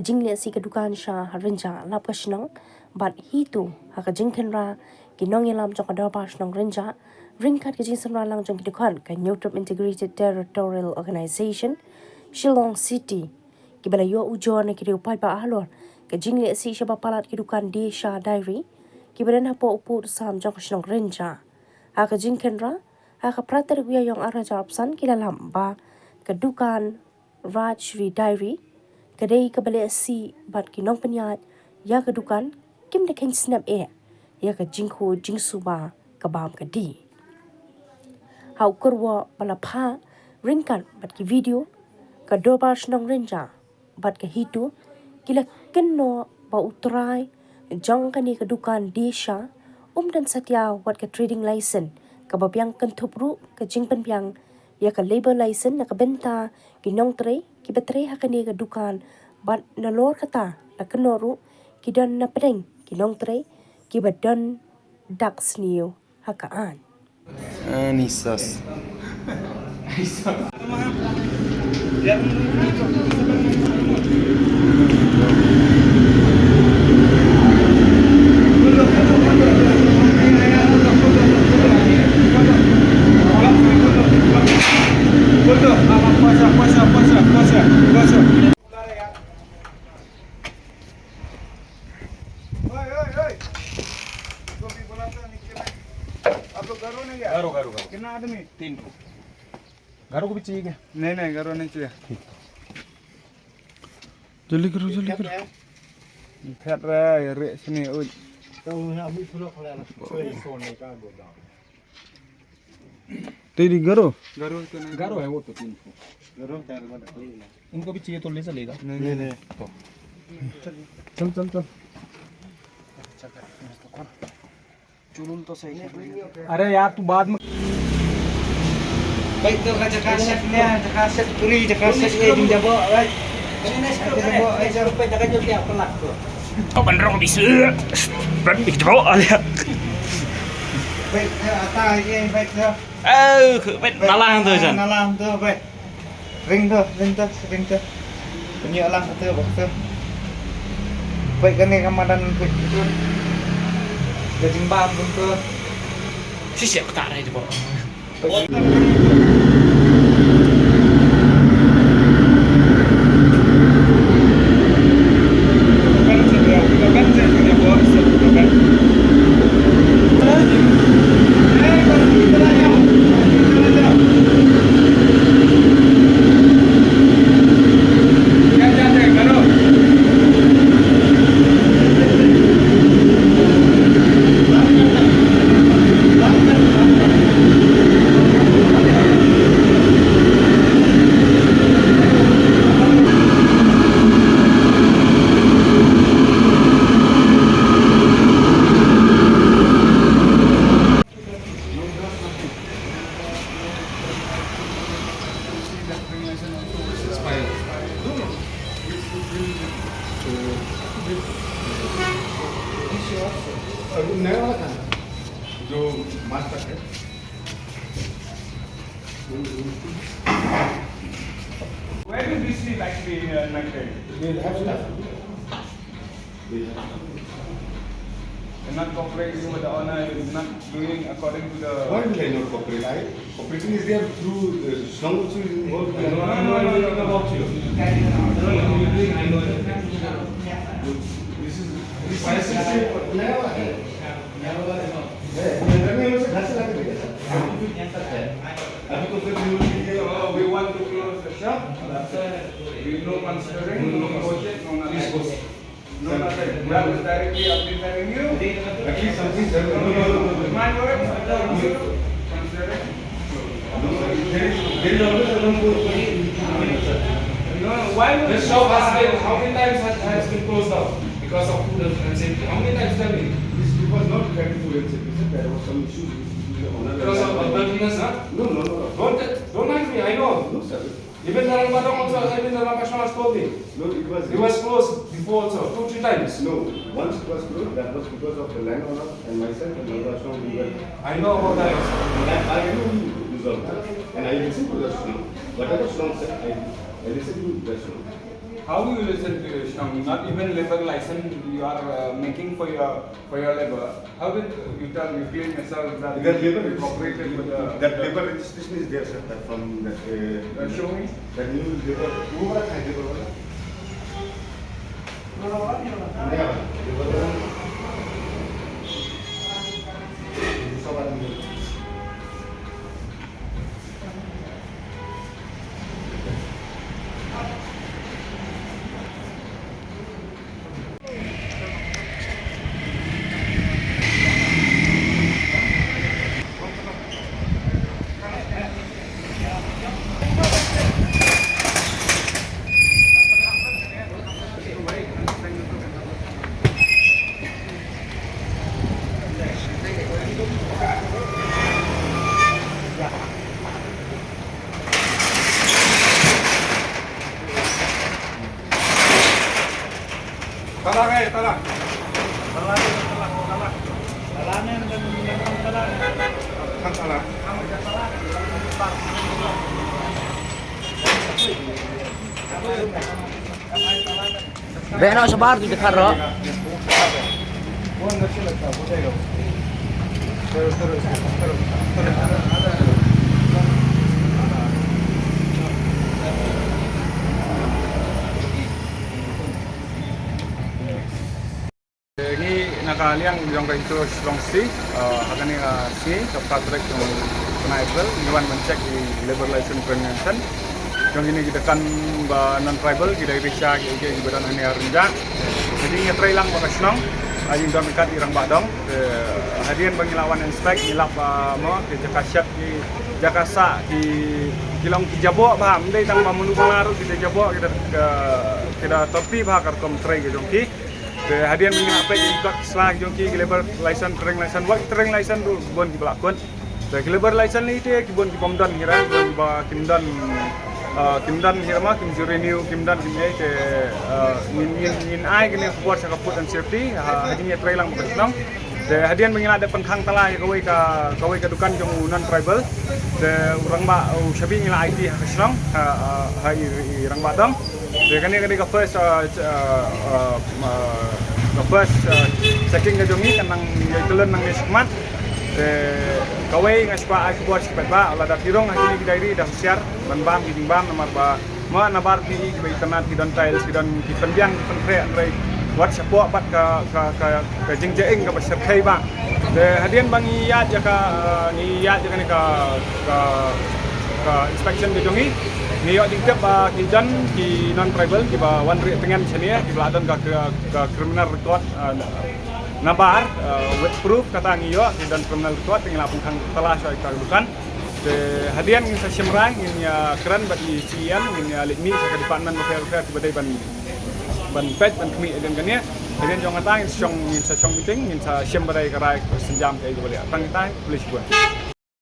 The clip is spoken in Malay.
jing lehsih ke dukan sha Rynjah lap ke shnong bat HITO jing kenra kinong yelam jong Dorbar shnong Rynjah ringkat ke jing samra lang jong dukan ke Neutral Integrated Territorial Organization Shillong City kibala yo ujon ke upai ba alor ke jing lehsih sha palat ke dukan di sha diary kibala na po upur sam jong shnong Rynjah jing kenra prater guya yong ara jarapsan kilalam ba ke dukan Raj diary kadai ka lehsih bat kinong penyat ya ke dukan kim de ken snap ya ke jingko jingsuba ka bam ka di hau kurwa bala pha ringkan bat ki video ka Dorbar shnong Rynjah bat ka HITO kila kenno ba utrai jong kani ka dukan desha dan satya wat ka trading license ka babyang kentupru ka jingpen piang ya ka labor license na ka benta kinong tre ki batre hakani ka dukan bat nalor kata na kenoru kidan na pedeng kinong tre ki badan dak sniu hakaan Anisas. गारो कितना आदमी 3 गारो को भी चाहिए क्या नहीं गारो नहीं चाहिए जल्दी करो फेट रहा है रे सनी ओ तो अभी फुलो खड़ा ना सोने का गोदाम तेरी करो गारो है वो तो 3 गारो टायर में उनको भी चाहिए तो ले चलेगा नहीं चल चुनुन तो सही नहीं अरे यार तू बाद में baik tu cakasetnya cakaset puri cakaset di jabo baik ini jabo aja rupa jaga jadi apa lah tu kau bener bisa berarti coba aja baik ata ini baik tu baik nalang tu Jan nalang tu baik ring tu punya alang tu baik baik kan ni Ramadan baik tu gajing bam tu siap tak ada itu baik नया वाला था जो मास्टर है Where do we see actually connected? they have stuff They're not cooperating with the owner, is not doing according to the. why will I not cooperate? Cooperating is there through the shnong also is involved. No. This is this नया वाला है घर में उसे घर से लाके भेजा था अभी तो फिर We want to close the shop. We no considering, no budget, no nothing. No nothing. We are directly updating you. at least something done. My words, considering. There is always a long No, why would This shop has been, how many times has been closed down? Because of food and safety. How many times tell me? It was not related to LCP. There was some issue with the owner. Because of dirtiness, huh? No. Don't mind me, I know. No, sir. Even the Ramadan also, even the Ramadan has told me. No, it was closed before also, 2-3 times. No, once it was closed, that was because of the landowner and myself and the Ashram we were. I know about that. I know you resolved that. And I listened to the Ashram. Whatever Ashram said, I listened to the Ashram. How do you listen to your shnong? Not even labor license you are making for your labor. How did you tell you claim yourself that That labor you cooperated with the labor registration is there, sir. That from that. show me? That new labor. Who was that labor? Yeah, labor. Tala. Beno sa bar di dekat ro. Ini nakaliang yang itu lehsih, akan yang sini tempat trek yang penaibel, Iwan mencek di labor license convention. Yang ini kita kan non tribal kita Rynjah di badan ini Rynjah. Jadi ini try lang pakai shnong, ayun dah dekat irang badong. Hadian bagi lawan inspect ilap mo di Jakasat di Jakasa di kilong kijabo bah, mendai tang mamulu malaru kita jabo kita topi bah karkom try ke jongki. Hadian menginap apa juga selang jongki labor license training license work training license tu bon di belakon. Labor license ni dia kibon di pomdan kira bon ba kimdan kimdan hirama kim renew kimdan kimai ke in ai kini buat sakaput dan safety hadinya try lang bersenang. Hadian menginap ada penkhang telah kawai ke dukan jong non tribal. Orang ba shabi ngila IT bersenang hai orang badam. Kani ka first checking ka jongi kanang itulan nang ismat kawai ngaspa aku buat sepat ba ala da tirong hakini kidairi dah siar banbam bam nomor ba ma nabar di internet hidon tiles hidon kipenbiang kipenpre andrai buat support bat ka jingjeing ka berserkai ba hadian bangi ya jaka ni ya jaka ni ka inspection ke jongi ni yo dingtep kijan ki non tribal ki ba wan ri tengan senia ki bladon ka criminal record nabar with proof kata ngiyo ki dan criminal record tinggal pungkang telah saya kalukan hadian ngin sa simrai ngin ya keren bagi sian ngin ya lehsih sa department of health ti badai ban pet ban kmi dan kania hadian jong atang ngin sa meeting ngin sa sim badai karai senjam kai boleh tang tai police buat